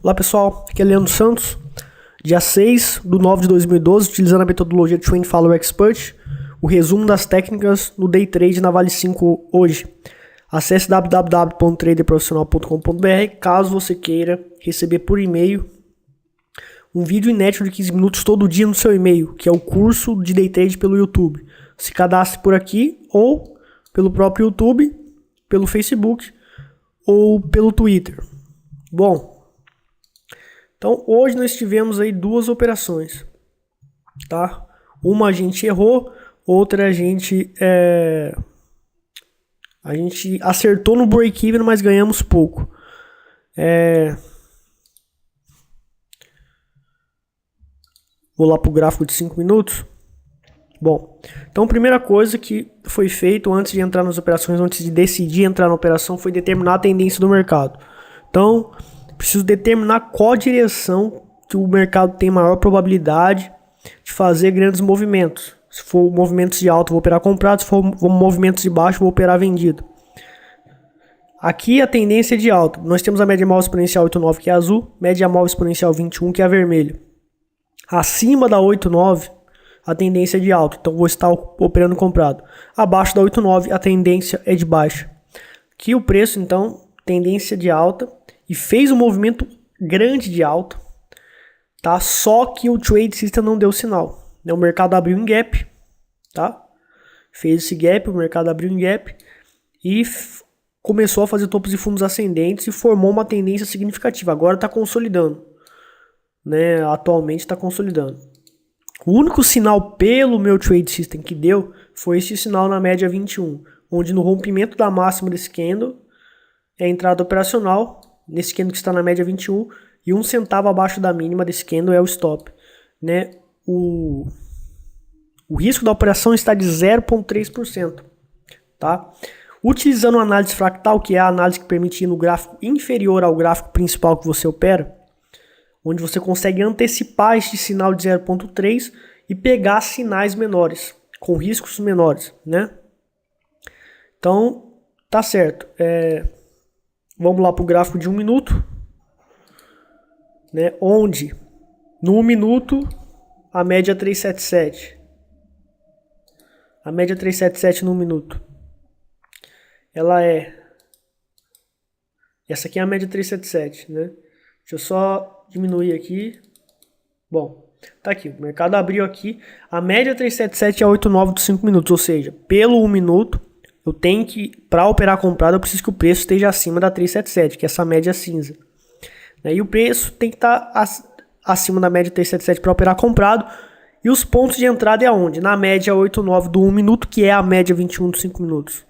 Olá pessoal, aqui é Leandro Santos, dia 6/9/2012, utilizando a metodologia Trend Follow Expert, o resumo das técnicas no Day Trade na Vale 5 hoje. Acesse www.traderprofissional.com.br caso você queira receber por e-mail um vídeo inédito de 15 minutos todo dia no seu e-mail, que é o curso de Day Trade pelo YouTube. Se cadastre por aqui ou pelo próprio YouTube, pelo Facebook ou pelo Twitter. Bom, então hoje nós tivemos aí duas operações, tá? Uma a gente errou, outra a gente acertou no break-even, mas ganhamos pouco. Vou lá para o gráfico de 5 minutos. Bom, então a primeira coisa que foi feito antes de entrar nas operações, antes de decidir entrar na operação, foi determinar a tendência do mercado. Então, preciso determinar qual direção que o mercado tem maior probabilidade de fazer grandes movimentos. Se for movimentos de alta, vou operar comprado. Se for movimentos de baixo, vou operar vendido. Aqui a tendência é de alta. Nós temos a média móvel exponencial 8,9, que é azul, média móvel exponencial 21, que é vermelho. Acima da 8,9, a tendência é de alta, então vou estar operando comprado. Abaixo da 8,9, a tendência é de baixa. Aqui o preço, então, tendência de alta, e fez um movimento grande de alta, tá? Só que o Trade System não deu sinal, né? O mercado abriu em gap, tá? Fez esse gap, o mercado abriu em gap e começou a fazer topos e fundos ascendentes e formou uma tendência significativa. Agora está consolidando, né? Atualmente está consolidando. O único sinal pelo meu Trade System que deu foi esse sinal na média 21, onde no rompimento da máxima desse candle é a entrada operacional, nesse candle que está na média 21, e 1 centavo abaixo da mínima desse candle é o stop, né? O risco da operação está de 0,3%, tá? Utilizando a análise fractal, que é a análise que permite ir no gráfico inferior ao gráfico principal que você opera, onde você consegue antecipar este sinal de 0,3 e pegar sinais menores, com riscos menores, né? Então, tá certo. Vamos lá para o gráfico de 1 minuto, né? Onde no 1 minuto a média é 377. A média 377 no 1 minuto. Ela é... Essa aqui é a média 377, né? Deixa eu só diminuir aqui. Bom, tá aqui. O mercado abriu aqui. A média 377 é 8,9 dos 5 minutos. Ou seja, pelo 1 minuto, eu tenho que, para operar comprado, eu preciso que o preço esteja acima da 377, que é essa média cinza. E o preço tem que estar acima da média 377 para operar comprado. E os pontos de entrada é aonde? Na média 8,9 do 1 minuto, que é a média 21 dos 5 minutos.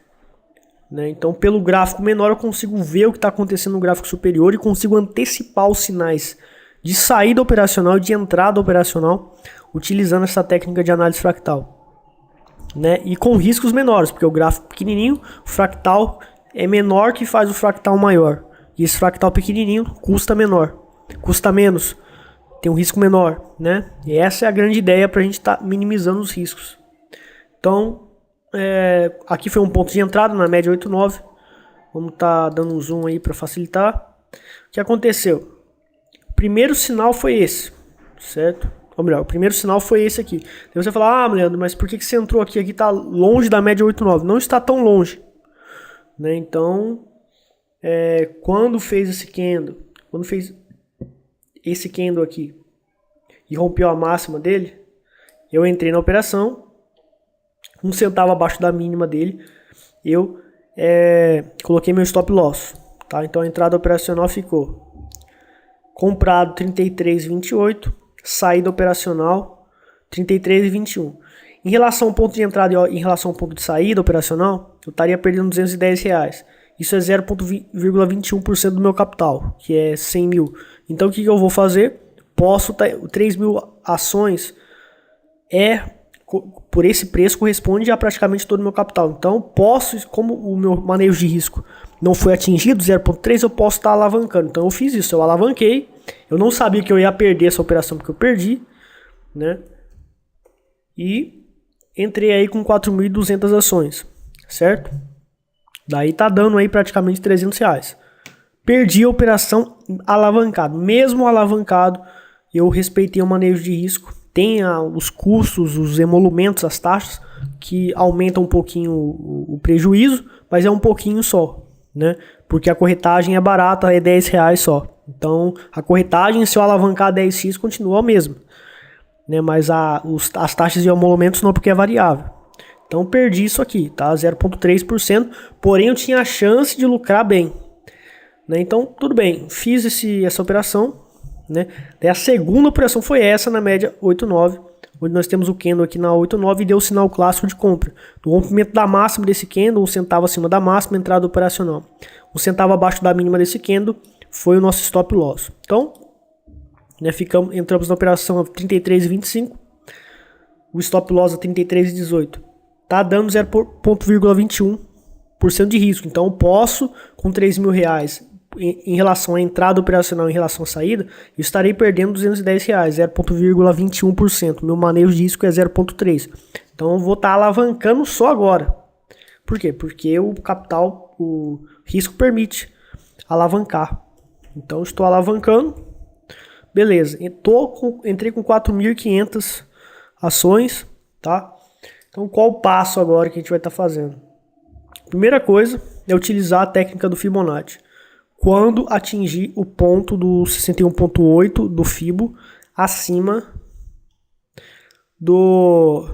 Então, pelo gráfico menor, eu consigo ver o que está acontecendo no gráfico superior e consigo antecipar os sinais de saída operacional e de entrada operacional utilizando essa técnica de análise fractal. E com riscos menores, porque o gráfico pequenininho, o fractal é menor que faz o fractal maior. E esse fractal pequenininho custa menor, custa menos, tem um risco menor, né? E essa é a grande ideia para a gente estar minimizando os riscos. Então, aqui foi um ponto de entrada na média 8,9. Vamos estar dando um zoom aí para facilitar. O que aconteceu? O primeiro sinal foi esse, certo? Ou melhor, o primeiro sinal foi esse aqui. Aí você fala, Leandro, mas por que você entrou aqui? Aqui está longe da média 8,9. Não está tão longe, né? Então, quando fez esse candle, aqui e rompeu a máxima dele, eu entrei na operação. 1 centavo abaixo da mínima dele, eu coloquei meu stop loss, tá? Então a entrada operacional ficou comprado 33,28, saída operacional 33,21. Em relação ao ponto de entrada e em relação ao ponto de saída operacional, eu estaria perdendo R$210. Isso é 0,21% do meu capital, que é 100 mil. Então o que eu vou fazer? 3 mil ações por esse preço corresponde a praticamente todo o meu capital. Então posso, como o meu manejo de risco não foi atingido, 0,3, eu posso estar alavancando. Então eu fiz isso, eu alavanquei. Eu não sabia que eu ia perder essa operação porque eu perdi, né? E entrei aí com 4.200 ações, certo? Daí tá dando aí praticamente R$300. perdi a operação alavancado. Mesmo alavancado, eu respeitei o manejo de risco. Tem os custos, os emolumentos, as taxas, que aumentam um pouquinho o prejuízo, mas é um pouquinho só, né? Porque a corretagem é barata, é R$10 só. Então, a corretagem, se eu alavancar 10x, continua a mesma, né? Mas as taxas de emolumentos não, porque é variável. Então, perdi isso aqui, tá? 0,3%, porém eu tinha a chance de lucrar bem, né? Então, tudo bem, fiz essa operação, né? Daí a segunda operação foi essa na média 8,9, onde nós temos o candle aqui na 8,9 e deu o sinal clássico de compra. Do rompimento da máxima desse candle, 1 centavo acima da máxima, entrada operacional. 1 centavo abaixo da mínima desse candle foi o nosso stop loss. Então, né, entramos na operação a 33,25, o stop loss a 33,18. Tá dando 0,21% de risco. Então, eu posso, com R$3.000, em relação à entrada operacional, em relação à saída, eu estarei perdendo R$210, 0,21%. Meu manejo de risco é 0,3%. Então, eu vou estar alavancando só agora. Por quê? Porque o capital, o risco permite alavancar. Então, estou alavancando. Beleza. Entrei com 4.500 ações, tá? Então, qual o passo agora que a gente vai estar fazendo? Primeira coisa é utilizar a técnica do Fibonacci. Quando atingir o ponto do 61,8 do Fibo acima do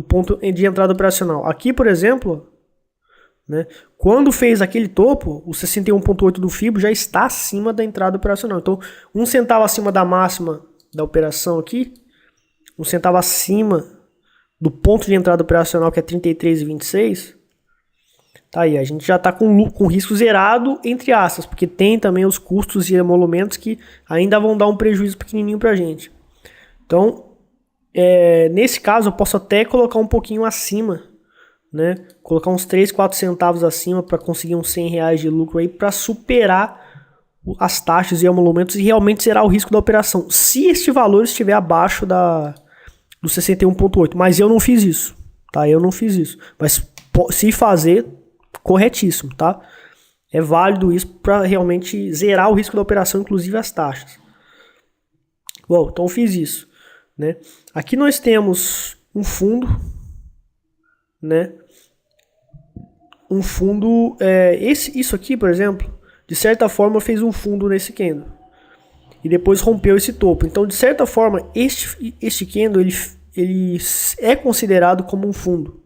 ponto de entrada operacional. Aqui, por exemplo, né, quando fez aquele topo, o 61,8 do Fibo já está acima da entrada operacional. Então, 1 centavo acima da máxima da operação aqui, 1 centavo acima do ponto de entrada operacional, que é 33,26, tá aí, a gente já está com risco zerado, entre aspas, porque tem também os custos e emolumentos que ainda vão dar um prejuízo pequenininho para a gente. Então, nesse caso, eu posso até colocar um pouquinho acima, né? Colocar uns 3, 4 centavos acima para conseguir uns R$100 de lucro aí, para superar as taxas e emolumentos e realmente zerar o risco da operação, se este valor estiver abaixo do 61,8, mas eu não fiz isso, tá? Eu não fiz isso, mas se fazer, corretíssimo, tá? É válido isso para realmente zerar o risco da operação, inclusive as taxas. Bom, então eu fiz isso, né? Aqui nós temos um fundo, né? Um fundo, isso aqui, por exemplo, de certa forma fez um fundo nesse candle e depois rompeu esse topo. Então, de certa forma, este candle ele é considerado como um fundo,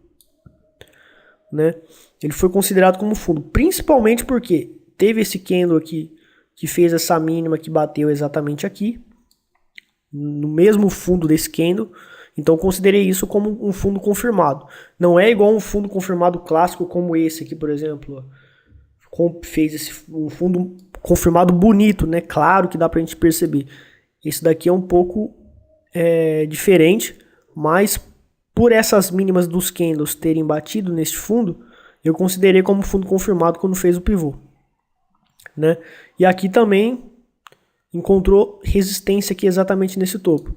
né? Ele foi considerado como fundo, principalmente porque teve esse candle aqui que fez essa mínima que bateu exatamente aqui, no mesmo fundo desse candle. Então, considerei isso como um fundo confirmado. Não é igual um fundo confirmado clássico como esse aqui, por exemplo. Fez um fundo confirmado bonito, né? Claro que dá pra gente perceber. Esse daqui é um pouco diferente, mas por essas mínimas dos candles terem batido neste fundo, eu considerei como fundo confirmado quando fez o pivô, né? E aqui também encontrou resistência aqui exatamente nesse topo.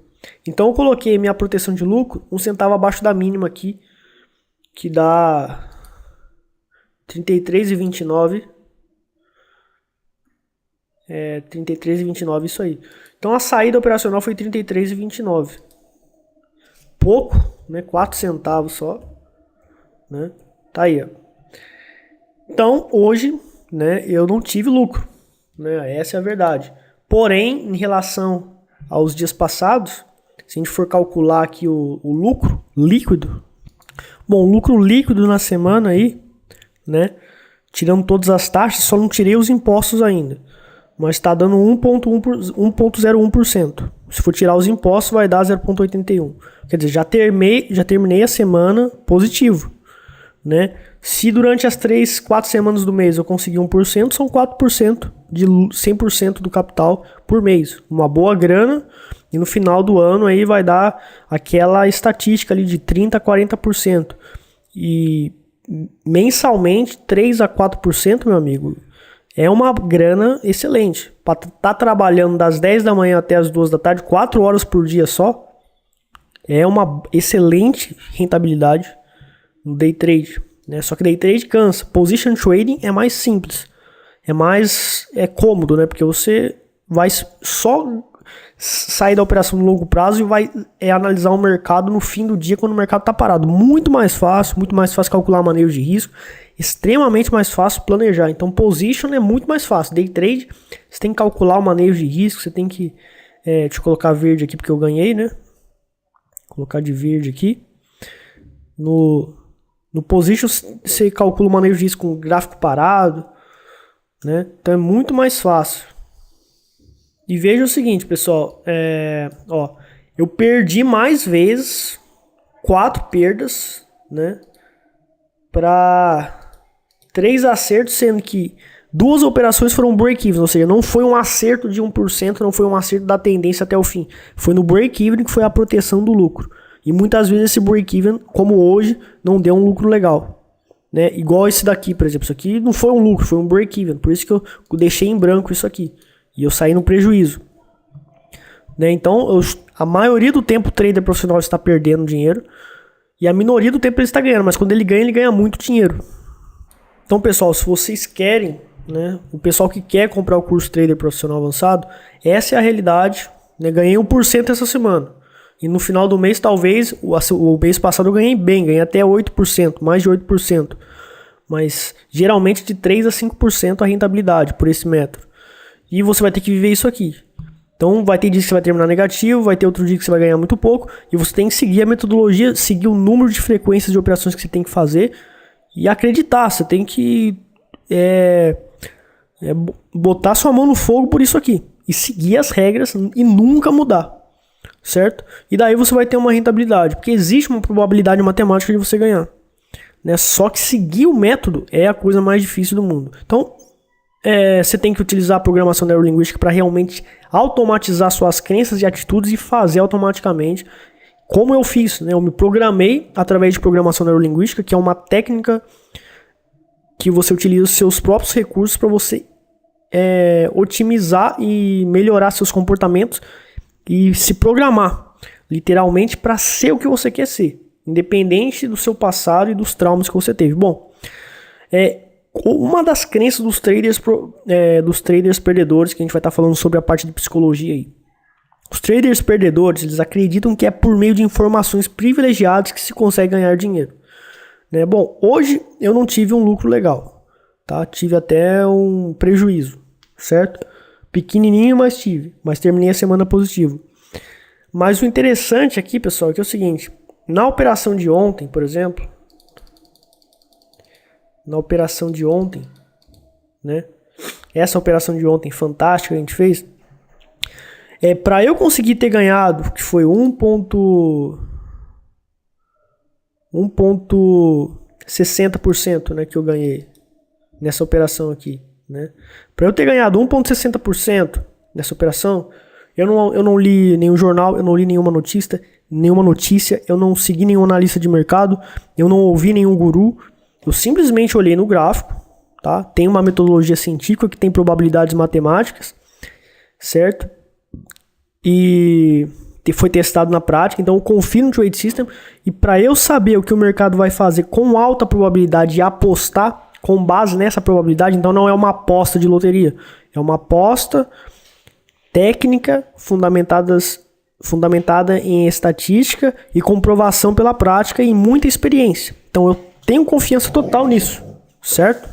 Então eu coloquei minha proteção de lucro 1 centavo abaixo da mínima aqui, que dá 33,29. 33,29, isso aí. Então a saída operacional foi 33,29. Pouco, né? 4 centavos só, né? Tá aí, ó. Então hoje, né, eu não tive lucro, né? Essa é a verdade. Porém, em relação aos dias passados, se a gente for calcular aqui o lucro líquido, bom, o lucro líquido na semana aí, né, tirando todas as taxas, só não tirei os impostos ainda, mas está dando 1,01%. Se for tirar os impostos, vai dar 0,81. Quer dizer, já terminei a semana positivo, né? Se durante as 3, 4 semanas do mês eu conseguir 1%, são 4% de 100% do capital por mês. Uma boa grana, e no final do ano aí vai dar aquela estatística ali de 30% a 40%. E mensalmente, 3 a 4%, meu amigo, é uma grana excelente. Para estar trabalhando das 10 da manhã até as 2 da tarde, 4 horas por dia só, é uma excelente rentabilidade no day trade, né? Só que day trade cansa. Position trading é mais simples. é mais cômodo, né? Porque você vai só sair da operação no longo prazo e vai analisar o mercado no fim do dia quando o mercado está parado. Muito mais fácil calcular manejo de risco, extremamente mais fácil planejar. Então position é muito mais fácil. Day trade, você tem que calcular o manejo de risco, você tem que... deixa eu colocar verde aqui porque eu ganhei, né? Vou colocar de verde aqui. No position você calcula o manejo de risco com gráfico parado, né? Então é muito mais fácil. E veja o seguinte, pessoal, eu perdi mais vezes, 4 perdas, né, para 3 acertos, sendo que 2 operações foram break-even, ou seja, não foi um acerto de 1%, não foi um acerto da tendência até o fim, foi no break-even que foi a proteção do lucro. E muitas vezes esse break-even, como hoje, não deu um lucro legal, né, igual esse daqui, por exemplo, isso aqui não foi um lucro, foi um break-even, por isso que eu deixei em branco isso aqui. E eu saí no prejuízo. Né? Então, a maioria do tempo o trader profissional está perdendo dinheiro. E a minoria do tempo ele está ganhando. Mas quando ele ganha muito dinheiro. Então, pessoal, se vocês querem, né, o pessoal que quer comprar o curso Trader Profissional Avançado, essa é a realidade. Né? Ganhei 1% essa semana. E no final do mês, talvez, o mês passado eu ganhei bem. Ganhei até 8%, mais de 8%. Mas, geralmente, de 3% a 5% a rentabilidade por esse método. E você vai ter que viver isso aqui. Então vai ter dia que você vai terminar negativo, vai ter outro dia que você vai ganhar muito pouco. E você tem que seguir a metodologia, seguir o número de frequências de operações que você tem que fazer. E acreditar, você tem que botar sua mão no fogo por isso aqui. E seguir as regras e nunca mudar. Certo? E daí você vai ter uma rentabilidade. Porque existe uma probabilidade matemática de você ganhar. Né? Só que seguir o método é a coisa mais difícil do mundo. Então... você tem que utilizar a programação neurolinguística para realmente automatizar suas crenças e atitudes e fazer automaticamente. Como eu fiz, né? Eu me programei através de programação neurolinguística, que é uma técnica que você utiliza os seus próprios recursos para você otimizar e melhorar seus comportamentos e se programar, literalmente, para ser o que você quer ser, independente do seu passado e dos traumas que você teve. Bom, uma das crenças dos traders perdedores, que a gente vai estar falando sobre a parte de psicologia aí. Os traders perdedores, eles acreditam que é por meio de informações privilegiadas que se consegue ganhar dinheiro. Né? Bom, hoje eu não tive um lucro legal, tá? Tive até um prejuízo, certo? Pequenininho, mas tive. Mas terminei a semana positivo. Mas o interessante aqui, pessoal, é que é o seguinte. Na operação de ontem, por exemplo... Na operação de ontem, né? Essa operação de ontem fantástica que a gente fez. Para eu conseguir ter ganhado, que foi 1,60%, né, que eu ganhei nessa operação aqui, né? Para eu ter ganhado 1,60% nessa operação, eu não li nenhum jornal, eu não li nenhuma notícia, eu não segui nenhum analista de mercado, eu não ouvi nenhum guru. Eu simplesmente olhei no gráfico, tá? Tem uma metodologia científica que tem probabilidades matemáticas, certo? E foi testado na prática, então eu confio no Trade System. E para eu saber o que o mercado vai fazer com alta probabilidade e apostar com base nessa probabilidade, então não é uma aposta de loteria, é uma aposta técnica fundamentada em estatística e comprovação pela prática e muita experiência. Então eu tenho confiança total nisso, certo?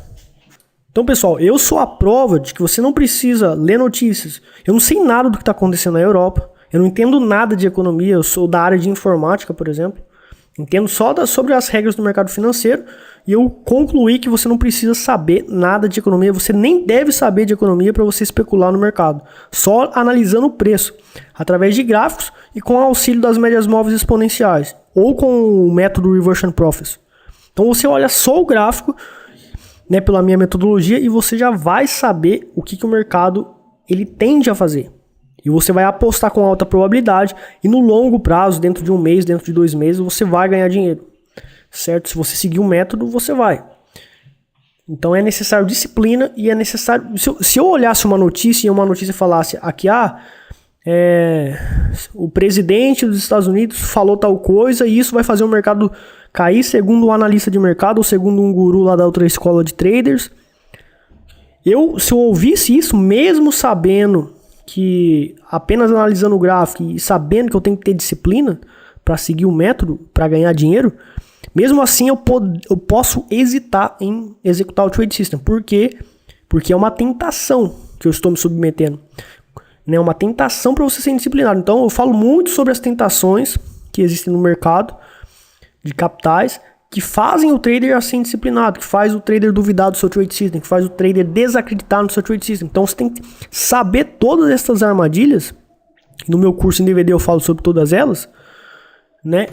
Então, pessoal, eu sou a prova de que você não precisa ler notícias. Eu não sei nada do que está acontecendo na Europa. Eu não entendo nada de economia. Eu sou da área de informática, por exemplo. Entendo só sobre as regras do mercado financeiro. E eu concluí que você não precisa saber nada de economia. Você nem deve saber de economia para você especular no mercado. Só analisando o preço, através de gráficos e com o auxílio das médias móveis exponenciais. Ou com o método Reversion Profits. Então você olha só o gráfico, né, pela minha metodologia, e você já vai saber o que o mercado ele tende a fazer. E você vai apostar com alta probabilidade e no longo prazo, dentro de um mês, dentro de 2 meses, você vai ganhar dinheiro. Certo? Se você seguir um método, você vai. Então é necessário disciplina e é necessário... Se eu olhasse uma notícia e uma notícia falasse aqui, o presidente dos Estados Unidos falou tal coisa e isso vai fazer o mercado cair segundo um analista de mercado ou segundo um guru lá da outra escola de traders, Se eu ouvisse isso, mesmo sabendo que apenas analisando o gráfico e sabendo que eu tenho que ter disciplina para seguir o método, para ganhar dinheiro, mesmo assim eu posso hesitar em executar o trade system. Por quê? Porque é uma tentação que eu estou me submetendo. É uma tentação para você ser disciplinado. Então eu falo muito sobre as tentações que existem no mercado de capitais, que fazem o trader ser indisciplinado, que faz o trader duvidar do seu trade system, que faz o trader desacreditar no seu trade system. Então você tem que saber todas essas armadilhas. No meu curso em DVD eu falo sobre todas elas, né?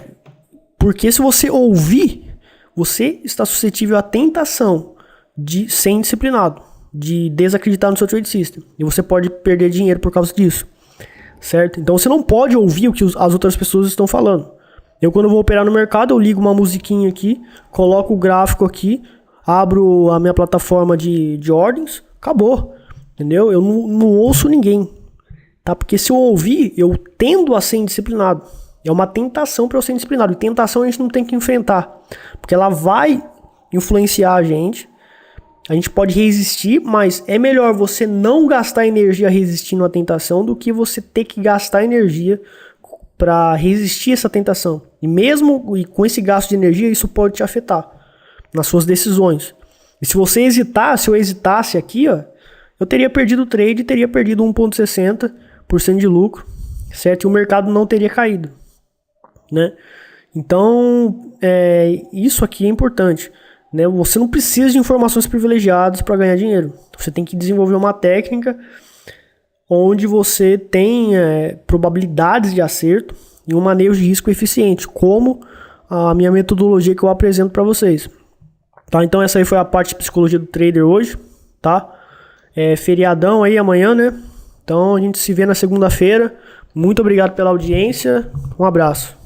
Porque se você ouvir, você está suscetível à tentação de ser indisciplinado, de desacreditar no seu trade system. E você pode perder dinheiro por causa disso, certo? Então você não pode ouvir o que as outras pessoas estão falando. Eu, quando vou operar no mercado, eu ligo uma musiquinha aqui, coloco o gráfico aqui, abro a minha plataforma de ordens, acabou, entendeu? Eu não ouço ninguém, tá? Porque se eu ouvir, eu tendo a ser indisciplinado. É uma tentação para eu ser indisciplinado. E tentação a gente não tem que enfrentar, porque ela vai influenciar a gente pode resistir, mas é melhor você não gastar energia resistindo à tentação do que você ter que gastar energia para resistir a essa tentação. E mesmo com esse gasto de energia, isso pode te afetar nas suas decisões. E se você hesitar, se eu hesitasse aqui, ó, eu teria perdido o trade, teria perdido 1,60% de lucro, certo? E o mercado não teria caído, né? Então, isso aqui é importante, né? Você não precisa de informações privilegiadas para ganhar dinheiro. Você tem que desenvolver uma técnica onde você tem probabilidades de acerto e um manejo de risco eficiente, como a minha metodologia que eu apresento para vocês. Tá? Então essa aí foi a parte de psicologia do trader hoje, tá? Feriadão aí amanhã, né? Então a gente se vê na segunda-feira. Muito obrigado pela audiência. Um abraço.